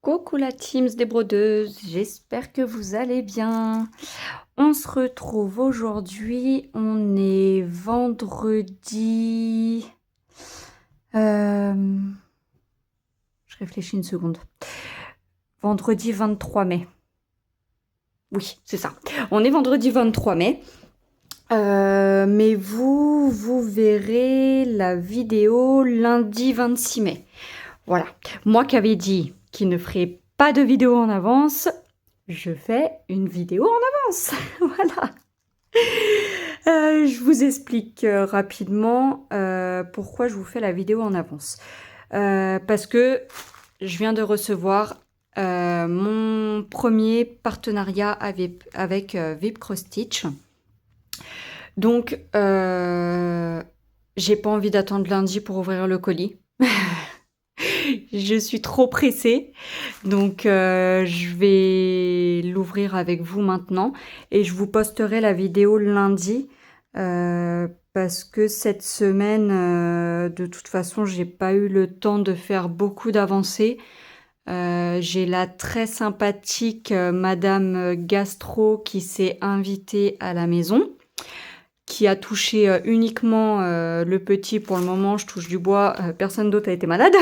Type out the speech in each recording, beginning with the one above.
Coucou la Teams des brodeuses, j'espère que vous allez bien. On se retrouve aujourd'hui, on est vendredi... Je réfléchis une seconde. Vendredi 23 mai. Oui, c'est ça. On est vendredi 23 mai. Mais vous verrez la vidéo lundi 26 mai. Voilà. Moi qui avais dit qu'il ne ferait pas de vidéo en avance, je fais une vidéo en avance. Voilà. Je vous explique rapidement pourquoi je vous fais la vidéo en avance. Parce que je viens de recevoir mon premier partenariat avec VIP Cross Stitch. Donc, j'ai pas envie d'attendre lundi pour ouvrir le colis. Je suis trop pressée, donc je vais l'ouvrir avec vous maintenant et je vous posterai la vidéo lundi parce que cette semaine, de toute façon, j'ai pas eu le temps de faire beaucoup d'avancées. J'ai la très sympathique Madame Gastro qui s'est invitée à la maison, qui a touché uniquement le petit pour le moment. Je touche du bois, personne d'autre a été malade.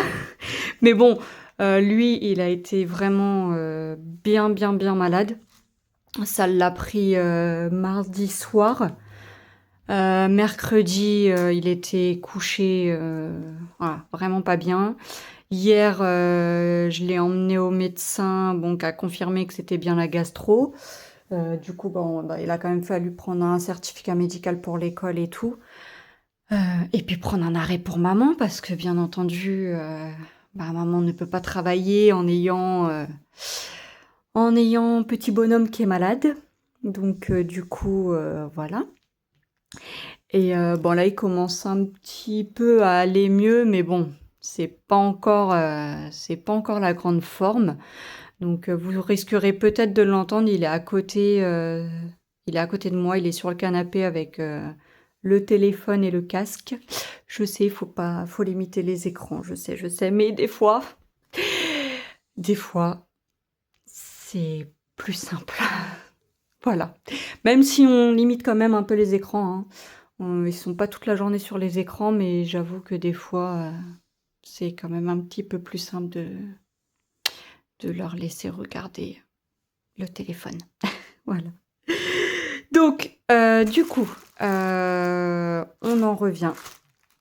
Mais bon, lui, il a été vraiment bien malade. Ça l'a pris mardi soir. Mercredi, il était couché, voilà, vraiment pas bien. Hier, je l'ai emmené au médecin, bon, qui a confirmé que c'était bien la gastro. Du coup, bon, bah, il a quand même fallu prendre un certificat médical pour l'école et tout. Et puis prendre un arrêt pour maman, parce que bien entendu, bah, maman ne peut pas travailler en ayant petit bonhomme qui est malade. Donc du coup, voilà. Et bon là, il commence un petit peu à aller mieux, mais bon, c'est pas encore la grande forme. Donc vous risquerez peut-être de l'entendre. Il est à côté de moi. Il est sur le canapé avec le téléphone et le casque. Je sais, faut limiter les écrans. Je sais, mais des fois, c'est plus simple. Voilà. Même si on limite quand même un peu les écrans, hein. Ils sont pas toute la journée sur les écrans, mais j'avoue que des fois, c'est quand même un petit peu plus simple de leur laisser regarder le téléphone. Voilà. Donc, du coup, on en revient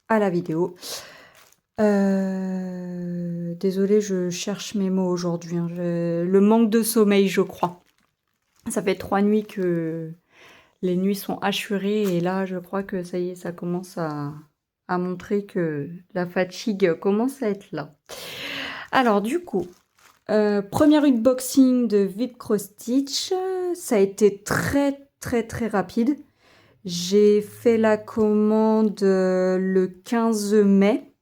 à la vidéo. Désolée, je cherche mes mots aujourd'hui, hein. Le manque de sommeil, je crois. Ça fait 3 nuits que les nuits sont hachurées et là, je crois que ça y est, ça commence à montrer que la fatigue commence à être là. Alors, du coup, premier unboxing de VIP Cross Stitch. Ça a été très rapide. J'ai fait la commande le 15 mai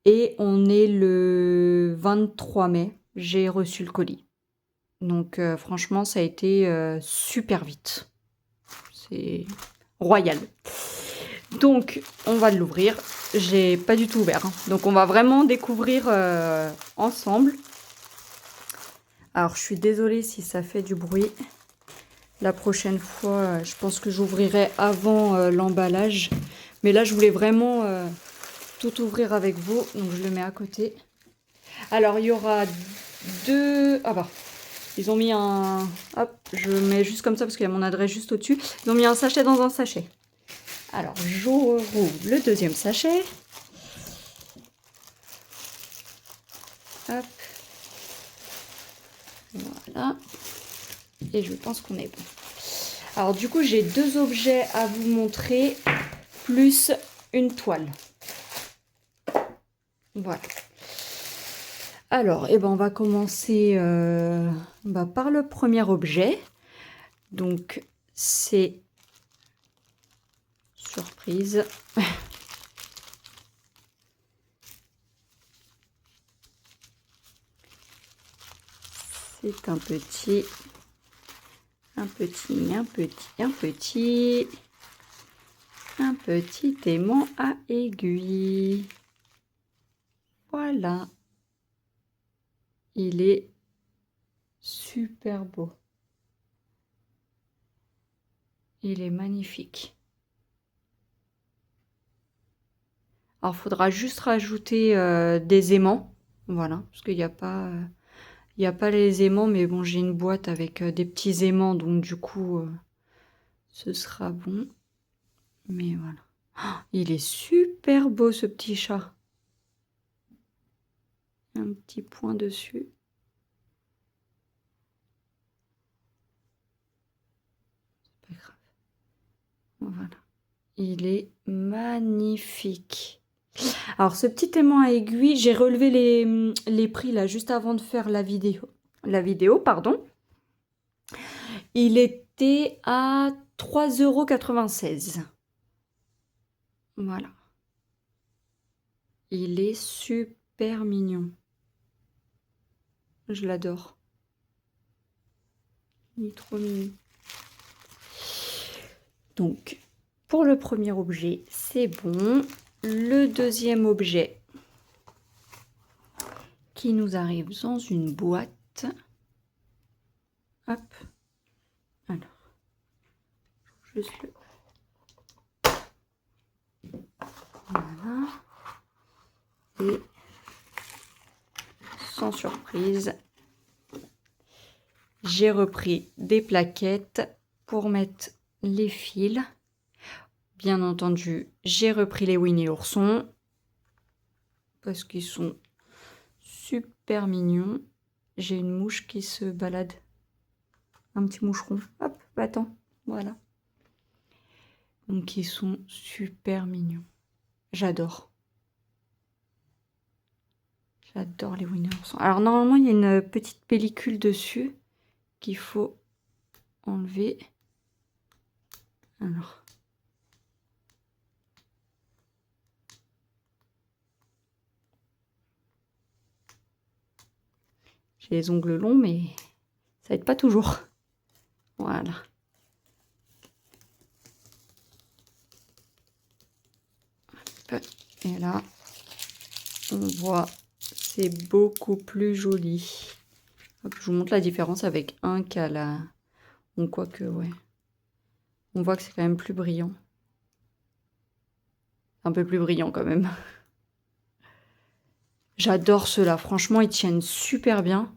et on est le 23 mai. J'ai reçu le colis. Donc franchement, ça a été super vite. C'est royal. Donc, on va l'ouvrir. J'ai pas du tout ouvert, hein. Donc, on va vraiment découvrir ensemble. Alors, je suis désolée si ça fait du bruit. La prochaine fois, je pense que j'ouvrirai avant l'emballage. Mais là, je voulais vraiment tout ouvrir avec vous. Donc, je le mets à côté. Alors, il y aura deux... Ah bah, ils ont mis un... Hop, je mets juste comme ça parce qu'il y a mon adresse juste au-dessus. Ils ont mis un sachet dans un sachet. Alors, j'ouvre le deuxième sachet. Hop. Voilà. Et je pense qu'on est bon. Alors, du coup, j'ai deux objets à vous montrer, plus une toile. Voilà. Alors, on va commencer par le premier objet. Donc, c'est... Surprise. C'est un petit aimant à aiguille. Voilà. Il est super beau. Il est magnifique. Alors, il faudra juste rajouter des aimants. Voilà, parce qu'il n'y a pas... il n'y a pas les aimants, mais bon, j'ai une boîte avec des petits aimants, donc du coup, ce sera bon. Mais voilà. Oh, il est super beau, ce petit chat. Un petit point dessus. C'est pas grave. Voilà. Il est magnifique. Alors, ce petit aimant à aiguille, j'ai relevé les prix là, juste avant de faire la vidéo. La vidéo, pardon. Il était à 3,96 €. Voilà. Il est super mignon. Je l'adore. Il est trop mignon. Donc, pour le premier objet, c'est bon. Le deuxième objet qui nous arrive dans une boîte. Hop. Alors, juste le... Voilà. Et sans surprise, j'ai repris des plaquettes pour mettre les fils. Bien entendu, j'ai repris les Winnie l'ourson parce qu'ils sont super mignons. J'ai une mouche qui se balade. Un petit moucheron. Hop, attends. Voilà. Donc, ils sont super mignons. J'adore. J'adore les Winnie l'ourson. Alors, normalement, il y a une petite pellicule dessus qu'il faut enlever. Alors. J'ai les ongles longs, mais ça aide pas toujours. Voilà. Et là, on voit, c'est beaucoup plus joli. Hop, je vous montre la différence avec un qui a la... On voit que, ouais. On voit que c'est quand même plus brillant. Un peu plus brillant quand même. J'adore ceux-là. Franchement, ils tiennent super bien.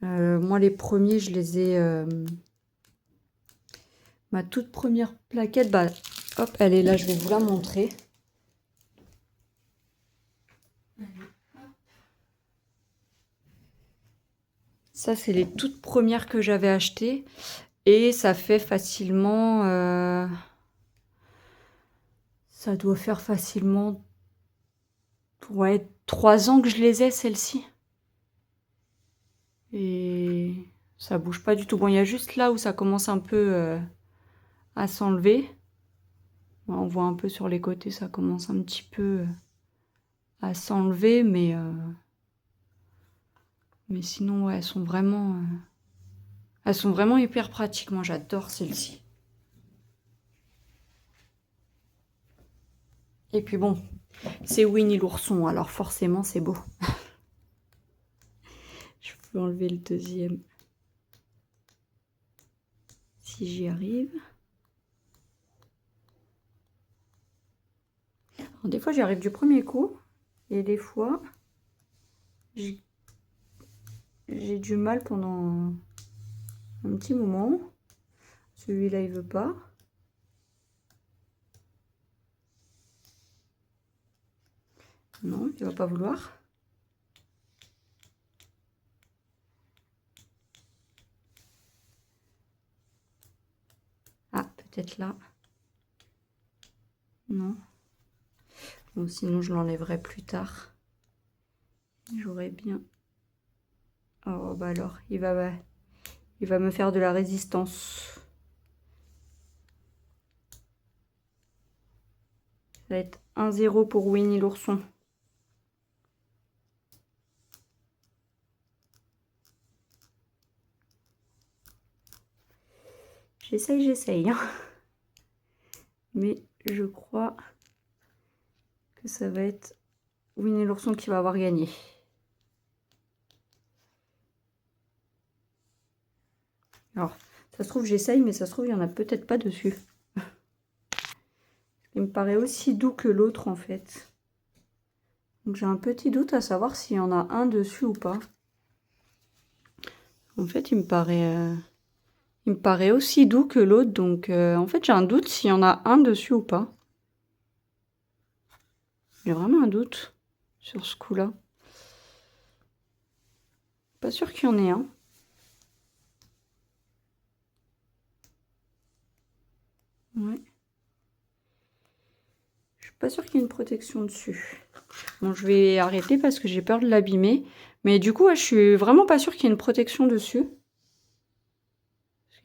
Moi, les premiers, je les ai... Ma toute première plaquette, bah, hop, elle est là. Je vais vous la montrer. Ça, c'est les toutes premières que j'avais achetées. Et ça fait facilement... ça doit faire facilement... Ouais, 3 ans que je les ai, celles-ci. Et ça bouge pas du tout. Bon, il y a juste là où ça commence un peu à s'enlever. On voit un peu sur les côtés, ça commence un petit peu à s'enlever. Mais sinon, ouais, elles sont vraiment hyper pratiques. Moi, j'adore celles-ci. Et puis bon, c'est Winnie l'ourson, alors forcément, c'est beau. Je peux enlever le deuxième. Si j'y arrive. Alors, des fois, j'y arrive du premier coup. Et des fois, j'ai du mal pendant un petit moment. Celui-là, il veut pas. Non, il va pas vouloir. Ah, peut-être là. Non. Bon, sinon, je l'enlèverai plus tard. J'aurais bien... Oh, bah alors, il va me faire de la résistance. Ça va être 1-0 pour Winnie l'ourson. J'essaye. Hein. Mais je crois que ça va être Winnie l'ourson qui va avoir gagné. Alors, ça se trouve, j'essaye, mais ça se trouve, il n'y en a peut-être pas dessus. Il me paraît aussi doux que l'autre, en fait. Donc, j'ai un petit doute à savoir s'il y en a un dessus ou pas. En fait, il me paraît aussi doux que l'autre. Donc, en fait, j'ai un doute s'il y en a un dessus ou pas. J'ai vraiment un doute sur ce coup-là. Pas sûr qu'il y en ait un. Ouais. Je suis pas sûre qu'il y ait une protection dessus. Bon, je vais arrêter parce que j'ai peur de l'abîmer. Mais du coup, ouais, je suis vraiment pas sûre qu'il y ait une protection dessus.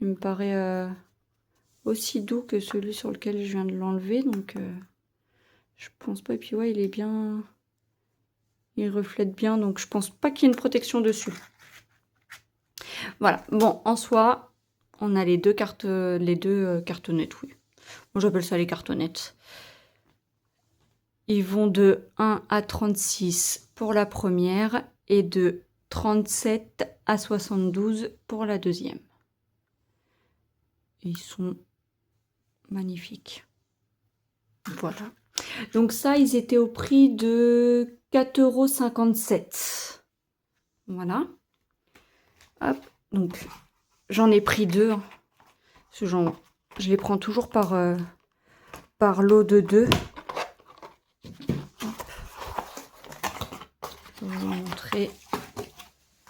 Il me paraît aussi doux que celui sur lequel je viens de l'enlever. Donc, je pense pas. Et puis, ouais, il est bien... Il reflète bien. Donc, je pense pas qu'il y ait une protection dessus. Voilà. Bon, en soi, on a les deux cartonnettes, oui. Moi, j'appelle ça les cartonnettes. Ils vont de 1 à 36 pour la première et de 37 à 72 pour la deuxième. Et ils sont magnifiques. Voilà. Donc ça, ils étaient au prix de 4,57 €. Voilà. Hop. Donc, j'en ai pris deux. Parce que je les prends toujours par lot de 2. Je vais vous montrer.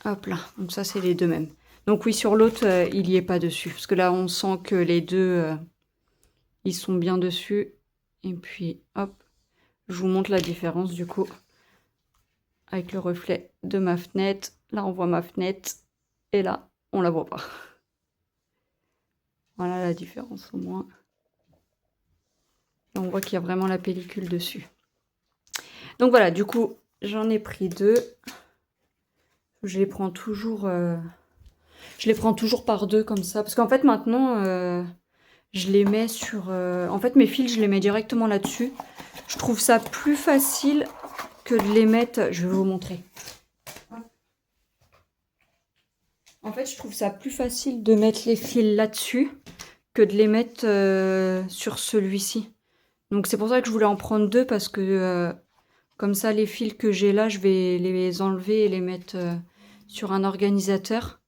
Hop là. Donc ça, c'est les deux mêmes. Donc oui, sur l'autre, il n'y est pas dessus. Parce que là, on sent que les deux, ils sont bien dessus. Et puis, hop. Je vous montre la différence du coup. Avec le reflet de ma fenêtre. Là, on voit ma fenêtre. Et là, on la voit pas. Voilà la différence au moins. Là, on voit qu'il y a vraiment la pellicule dessus. Donc voilà, du coup, j'en ai pris deux. Je les prends toujours par deux comme ça. Parce qu'en fait, maintenant, je les mets sur... En fait, mes fils, je les mets directement là-dessus. Je trouve ça plus facile que de les mettre... Je vais vous montrer. En fait, je trouve ça plus facile de mettre les fils là-dessus que de les mettre sur celui-ci. Donc, c'est pour ça que je voulais en prendre deux parce que... Comme ça, les fils que j'ai là, je vais les enlever et les mettre sur un organisateur.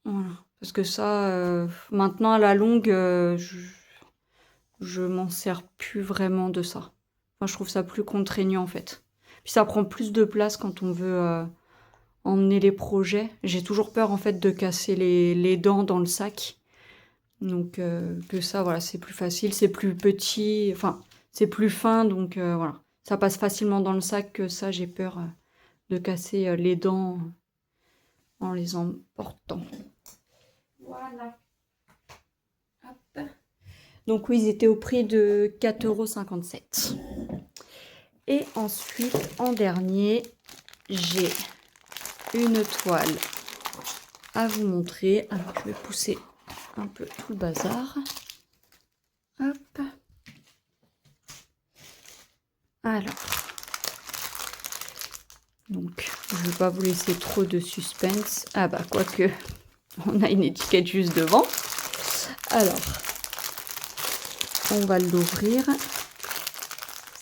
Voilà. Parce que ça, maintenant, à la longue, je m'en sers plus vraiment de ça. Enfin, je trouve ça plus contraignant, en fait. Puis ça prend plus de place quand on veut emmener les projets. J'ai toujours peur, en fait, de casser les dents dans le sac. Donc, que ça, voilà, c'est plus facile, c'est plus petit... Enfin... C'est plus fin, donc voilà. Ça passe facilement dans le sac que ça, j'ai peur de casser les dents en les emportant. Voilà. Hop. Donc oui, ils étaient au prix de 4,57 €. Et ensuite, en dernier, j'ai une toile à vous montrer. Alors, je vais pousser un peu tout le bazar. Hop. Alors, donc, je ne vais pas vous laisser trop de suspense. Ah bah, quoique, on a une étiquette juste devant. Alors, on va l'ouvrir.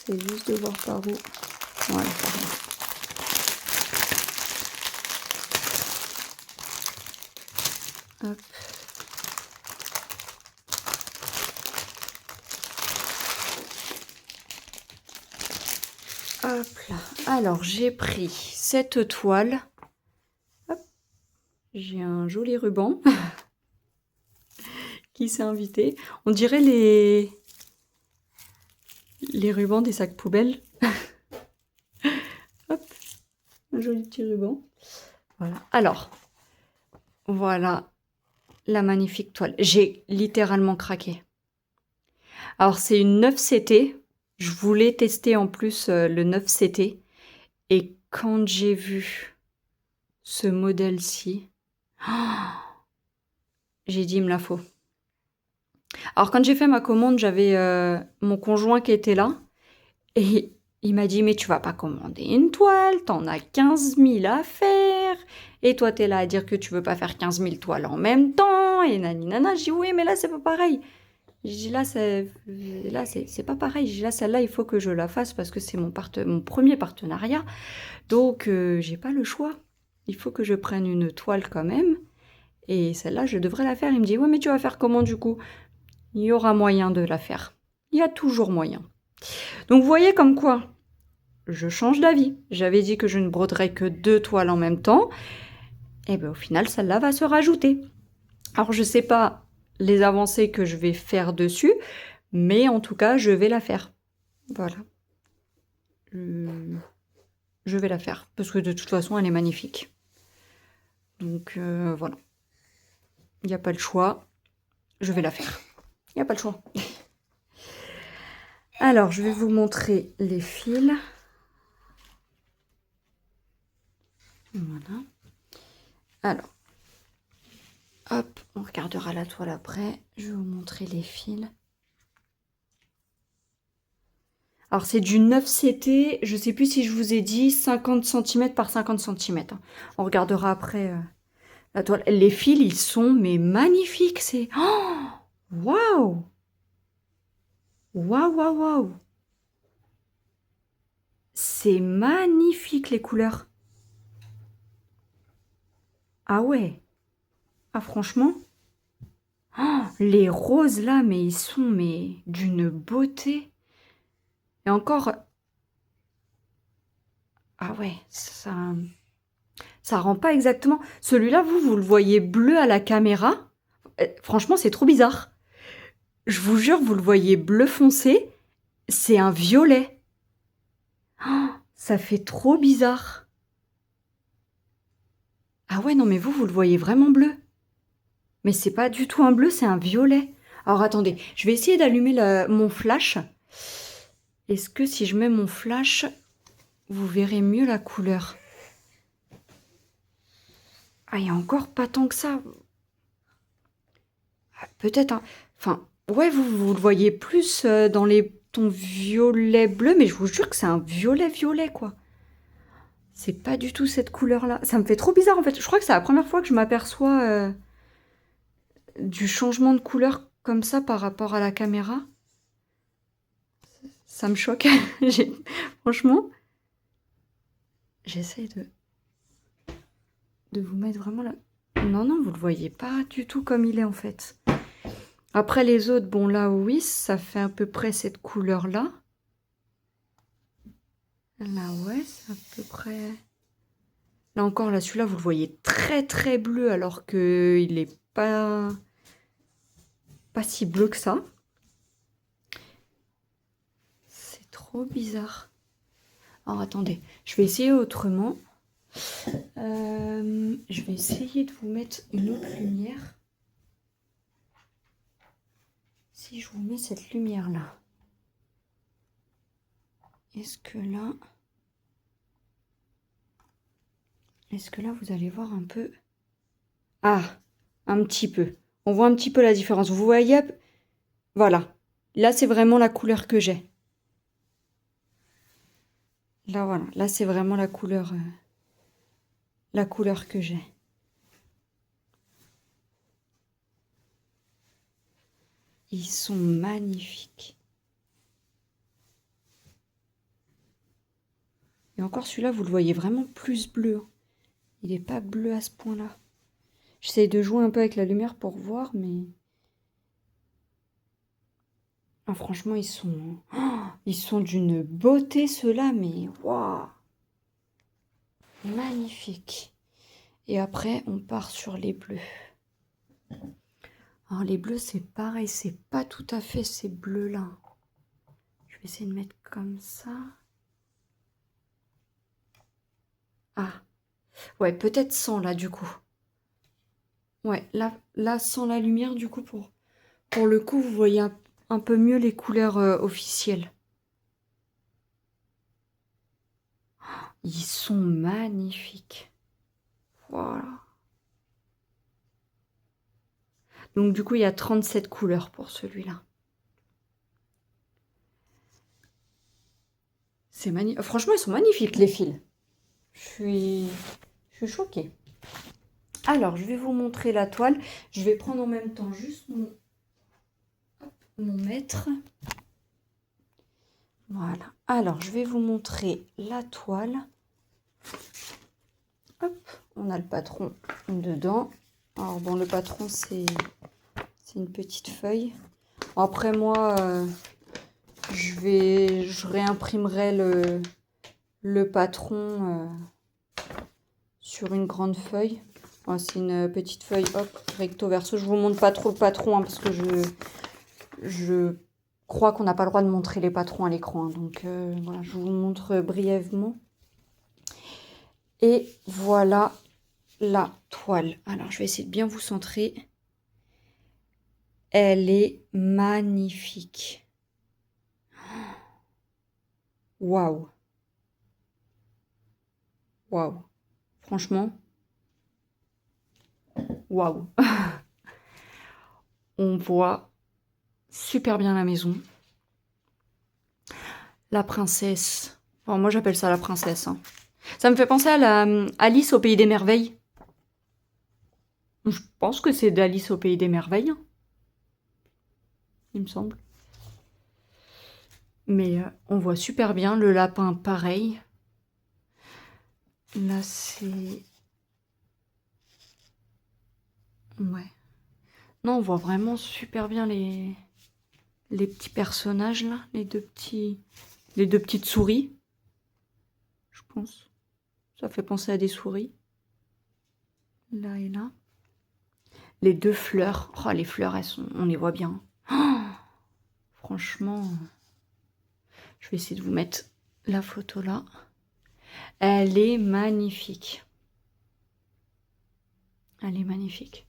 C'est juste de voir par où. Voilà, par là. Hop. Hop là. Alors, j'ai pris cette toile. Hop. J'ai un joli ruban qui s'est invité. On dirait les rubans des sacs poubelles. Hop. Un joli petit ruban. Voilà. Alors, voilà la magnifique toile. J'ai littéralement craqué. Alors, c'est une 9CT. Je voulais tester en plus le 9CT. Et quand j'ai vu ce modèle-ci, j'ai dit, il me la faut. Alors, quand j'ai fait ma commande, j'avais mon conjoint qui était là. Et il m'a dit, mais tu vas pas commander une toile, t'en as 15 000 à faire. faire. Et toi, tu es là à dire que tu veux pas faire 15 000 toiles en même temps. Et nani nana. Je dis oui, mais là, c'est pas pareil. Je dis là, c'est pas pareil. Je dis là, celle-là, il faut que je la fasse parce que c'est mon premier partenariat. Donc, j'ai pas le choix. Il faut que je prenne une toile quand même. Et celle-là, je devrais la faire. Il me dit, ouais, mais tu vas faire comment du coup? Il y aura moyen de la faire. Il y a toujours moyen. Donc, vous voyez comme quoi je change d'avis. J'avais dit que je ne broderais que 2 toiles en même temps. Et bien, au final, celle-là va se rajouter. Alors, je sais pas les avancées que je vais faire dessus, mais en tout cas, je vais la faire. Voilà. Je vais la faire, parce que de toute façon, elle est magnifique. Donc, voilà. Il n'y a pas le choix. Je vais la faire. Il n'y a pas le choix. Alors, je vais vous montrer les fils. Voilà. Alors, hop, on regardera la toile après. Je vais vous montrer les fils. Alors, c'est du 9CT. Je ne sais plus si je vous ai dit 50 cm par 50 cm. On regardera après la toile. Les fils, ils sont mais magnifiques. C'est... Oh, waouh! Waouh, waouh, waouh! C'est magnifique, les couleurs. Ah ouais. Ah, franchement. Oh, les roses, là, mais ils sont mais d'une beauté. Et encore... Ah ouais, ça rend pas exactement... Celui-là, vous le voyez bleu à la caméra. Franchement, c'est trop bizarre. Je vous jure, vous le voyez bleu foncé. C'est un violet. Oh, ça fait trop bizarre. Ah ouais, non, mais vous le voyez vraiment bleu. Mais c'est pas du tout un bleu, c'est un violet. Alors attendez, je vais essayer d'allumer mon flash. Est-ce que si je mets mon flash, vous verrez mieux la couleur? Ah, il y a encore pas tant que ça. Ah, peut-être, hein. Enfin, ouais, vous le voyez plus dans les tons violet-bleu, mais je vous jure que c'est un violet-violet, quoi. C'est pas du tout cette couleur-là. Ça me fait trop bizarre, en fait. Je crois que c'est la première fois que je m'aperçois du changement de couleur comme ça par rapport à la caméra. Ça me choque. Franchement, j'essaye de vous mettre vraiment là. Non, non, vous le voyez pas du tout comme il est en fait. Après les autres, bon là oui, ça fait à peu près cette couleur-là. Là ouais, c'est à peu près... Là encore, là celui-là, vous le voyez très très bleu alors qu'il est pas si bleu que ça. C'est trop bizarre. Alors attendez, je vais essayer autrement. Je vais essayer de vous mettre une autre lumière. Si je vous mets cette lumière-là, est-ce que là, vous allez voir un peu... Ah, un petit peu. On voit un petit peu la différence. Vous voyez? Voilà. Là, c'est vraiment la couleur que j'ai. Là, voilà. Là, c'est vraiment la couleur que j'ai. Ils sont magnifiques. Et encore celui-là, vous le voyez vraiment plus bleu, hein. Il n'est pas bleu à ce point-là. J'essaye de jouer un peu avec la lumière pour voir, mais... Ah, franchement, ils sont d'une beauté, ceux-là, mais waouh! Magnifique. Et après, on part sur les bleus. Alors, les bleus, c'est pareil, c'est pas tout à fait ces bleus-là. Je vais essayer de mettre comme ça. Ah, ouais, peut-être sans, là, du coup. Ouais, là sans la lumière, du coup, pour le coup, vous voyez un peu mieux les couleurs officielles. Ils sont magnifiques. Voilà. Donc, du coup, il y a 37 couleurs pour celui-là. C'est magnifique. Franchement, ils sont magnifiques, les fils. Je suis choquée. Alors, je vais vous montrer la toile. Je vais prendre en même temps juste mon mètre. Voilà. Alors, je vais vous montrer la toile. Hop, on a le patron dedans. Alors bon, le patron, c'est une petite feuille. Après, moi, je réimprimerai le patron sur une grande feuille. Voilà, c'est une petite feuille, hop, recto verso. Je vous montre pas trop le patron, hein, parce que je crois qu'on n'a pas le droit de montrer les patrons à l'écran. Hein, donc voilà, je vous montre brièvement. Et voilà la toile. Alors, je vais essayer de bien vous centrer. Elle est magnifique. Waouh. Waouh. Franchement. Waouh. On voit super bien la maison. La princesse. Enfin, moi, j'appelle ça la princesse. Hein. Ça me fait penser à Alice au Pays des Merveilles. Je pense que c'est d'Alice au Pays des Merveilles. Hein. Il me semble. Mais on voit super bien le lapin pareil. Là, c'est... Ouais. Non, on voit vraiment super bien les petits personnages, là. Les deux petites souris. Je pense. Ça fait penser à des souris. Là et là. Les deux fleurs. Oh, les fleurs, on les voit bien. Oh, franchement, je vais essayer de vous mettre la photo là. Elle est magnifique. Elle est magnifique.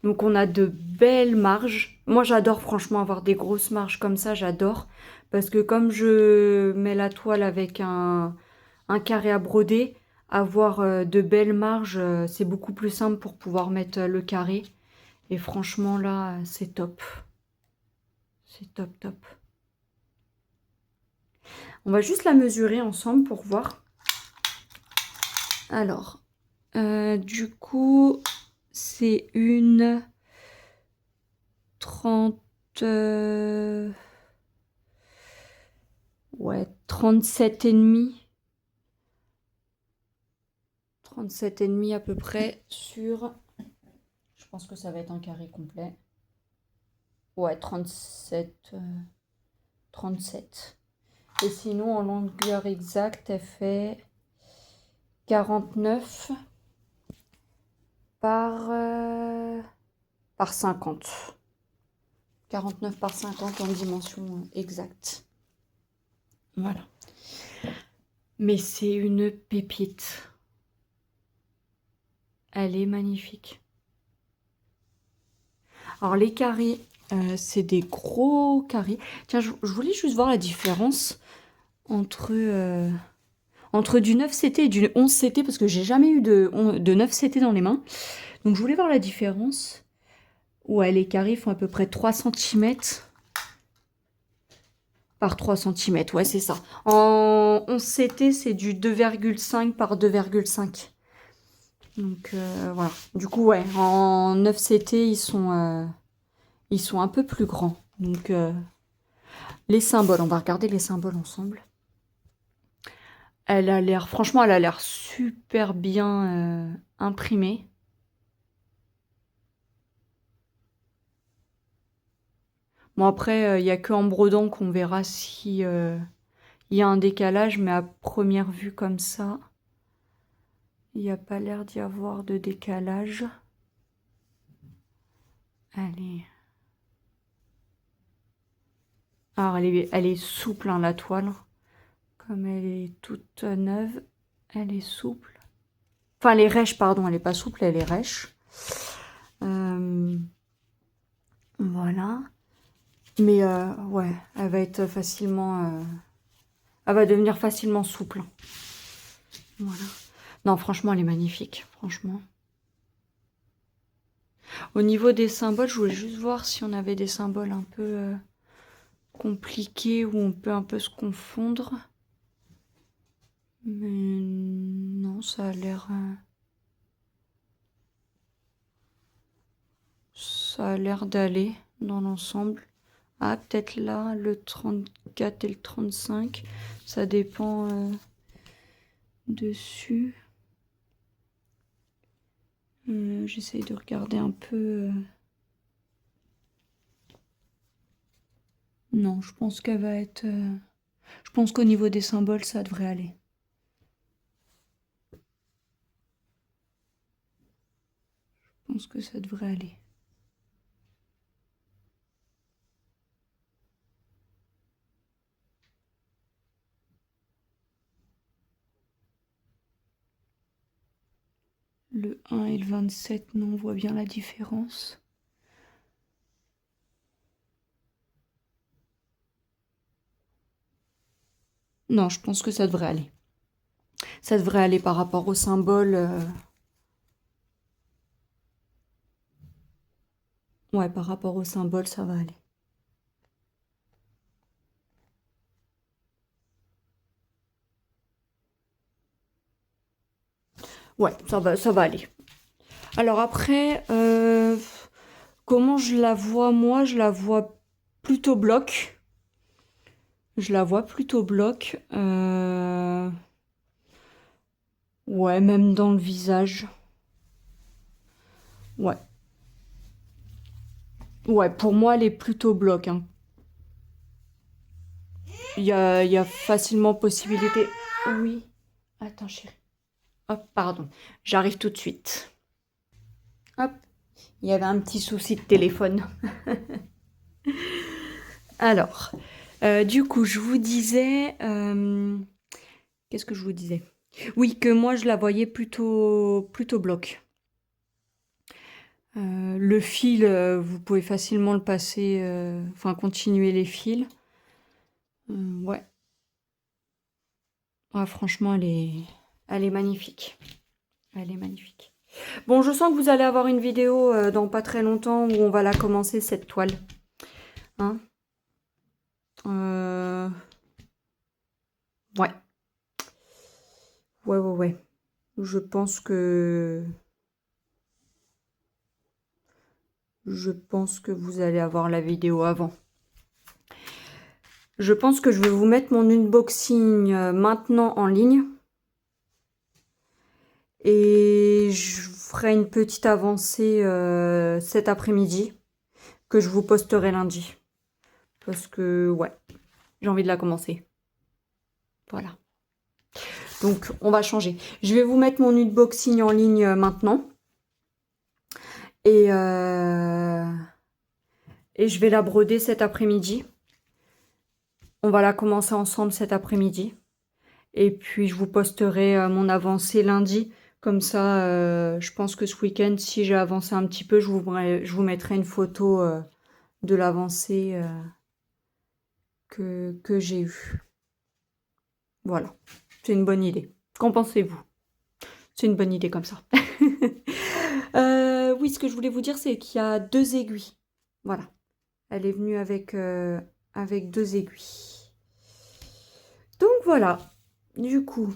Donc on a de belles marges. Moi j'adore franchement avoir des grosses marges comme ça, j'adore. Parce que comme je mets la toile avec un carré à broder, avoir de belles marges, c'est beaucoup plus simple pour pouvoir mettre le carré. Et franchement là, c'est top. C'est top, top. On va juste la mesurer ensemble pour voir. Alors, du coup, c'est une 30... ouais, 37,5. 37,5 à peu près sur... Je pense que ça va être un carré complet. Ouais, 37. 37. Et sinon, en longueur exacte, elle fait 49 par 50. 49 par 50 en dimension exacte. Voilà. Mais c'est une pépite. Elle est magnifique. Alors les carrés, c'est des gros carrés. Tiens, je voulais juste voir la différence entre du 9CT et du 11CT, parce que j'ai jamais eu de 9CT dans les mains. Donc je voulais voir la différence. Ouais, les carrés font à peu près 3 cm par 3 cm. Ouais, c'est ça. En 11CT, c'est du 2,5 par 2,5. Donc voilà. Du coup, ouais, en 9CT, ils sont un peu plus grands. Donc les symboles, on va regarder les symboles ensemble. Elle a l'air, franchement, elle a l'air super bien imprimée. Bon, après, il n'y a que en brodant qu'on verra si il y a un décalage, mais à première vue comme ça, il n'y a pas l'air d'y avoir de décalage. Allez. Alors, elle est souple, hein, la toile. Comme elle est toute neuve, elle est souple. Enfin, elle est rêche, pardon, elle n'est pas souple, elle est rêche. Voilà. Mais ouais, elle va être facilement... elle va devenir facilement souple. Voilà. Non, franchement, elle est magnifique, franchement. Au niveau des symboles, je voulais juste voir si on avait des symboles un peu compliqués où on peut un peu se confondre. Mais non, ça a l'air... ça a l'air d'aller dans l'ensemble. Ah, peut-être là, le 34 et le 35. Ça dépend dessus. J'essaye de regarder un peu... Non, je pense qu'elle va être... Je pense qu'au niveau des symboles, ça devrait aller. Je pense que ça devrait aller. Le 1 et le 27, non, on voit bien la différence. Non, je pense que ça devrait aller. Ça devrait aller par rapport au symbole. Ouais, par rapport au symbole, ça va aller. Ouais, ça va aller. Alors après, comment je la vois, moi, je la vois plutôt bloc. Je la vois plutôt bloc. Ouais, même dans le visage. Ouais. Ouais, pour moi, elle est plutôt bloc, hein. Il y a facilement possibilité... Oui. Attends, chérie. Hop, pardon. J'arrive tout de suite. Hop. Il y avait un petit souci de téléphone. Alors, du coup, je vous disais... qu'est-ce que je vous disais? Oui, que moi, je la voyais plutôt bloc. Le fil, vous pouvez facilement le passer... Enfin, continuer les fils. Ouais. Ouais, franchement, elle est magnifique. Elle est magnifique. Bon, je sens que vous allez avoir une vidéo dans pas très longtemps où on va la commencer, cette toile. Hein? Ouais. Ouais. Je pense que... vous allez avoir la vidéo avant. Je pense que je vais vous mettre mon unboxing maintenant en ligne. Et je ferai une petite avancée cet après-midi que je vous posterai lundi. Parce que, ouais, j'ai envie de la commencer. Voilà. Donc, on va changer. Je vais vous mettre mon unboxing en ligne maintenant. Et je vais la broder cet après-midi. On va la commencer ensemble cet après-midi. Et puis, je vous posterai mon avancée lundi. Comme ça, je pense que ce week-end, si j'ai avancé un petit peu, je vous mettrai une photo de l'avancée que j'ai eue. Voilà. C'est une bonne idée. Qu'en pensez-vous? C'est une bonne idée comme ça. Oui, ce que je voulais vous dire, c'est qu'il y a 2 aiguilles. Voilà. Elle est venue avec 2 aiguilles. Donc voilà. Du coup,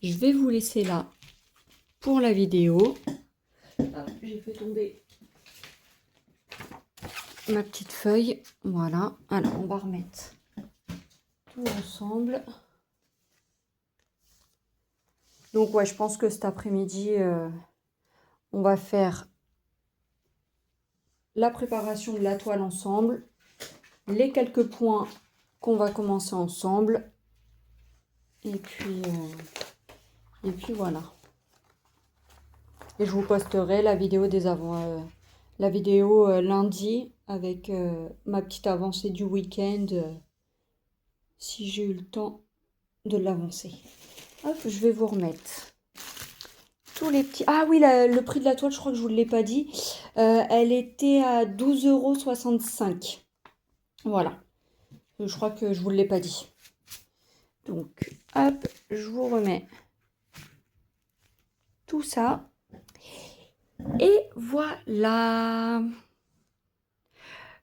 je vais vous laisser là pour la vidéo. J'ai fait tomber ma petite feuille. Voilà. Alors, on va remettre tout ensemble. Donc ouais, je pense que cet après-midi, on va faire la préparation de la toile ensemble, les quelques points qu'on va commencer ensemble, et puis voilà. Et je vous posterai la vidéo lundi avec ma petite avancée du week-end, si j'ai eu le temps de l'avancer. Hop, je vais vous remettre tous les petits... Ah oui, le prix de la toile, je crois que je ne vous l'ai pas dit. Elle était à 12,65 €. Voilà. Je crois que je ne vous l'ai pas dit. Donc, hop, je vous remets tout ça. Et voilà.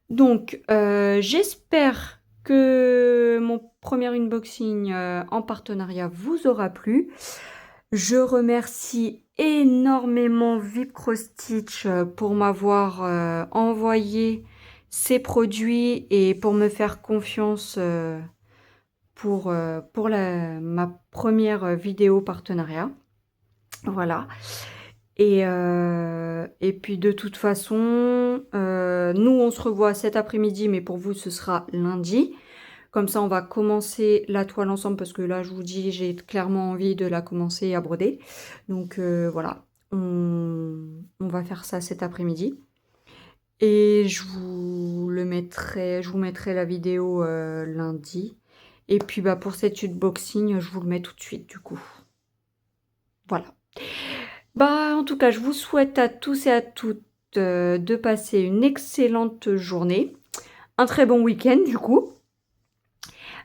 Donc, j'espère que mon mon premier unboxing en partenariat vous aura plu. Je remercie énormément VIP Cross Stitch pour m'avoir envoyé ces produits et pour me faire confiance pour ma première vidéo partenariat. Voilà. Et puis de toute façon, nous on se revoit cet après-midi, mais pour vous ce sera lundi. Comme ça on va commencer la toile ensemble, parce que là je vous dis, j'ai clairement envie de la commencer à broder. Donc voilà, on va faire ça cet après-midi. Et je vous mettrai la vidéo lundi. Et puis bah, pour cet unboxing, je vous le mets tout de suite du coup. Voilà. Bah, en tout cas, je vous souhaite à tous et à toutes de passer une excellente journée. Un très bon week-end du coup.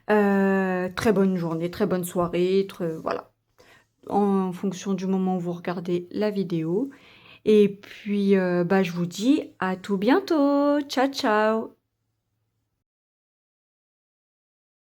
Très bonne journée, très bonne soirée, voilà. En fonction du moment où vous regardez la vidéo. Et puis, bah, je vous dis à tout bientôt. Ciao, ciao!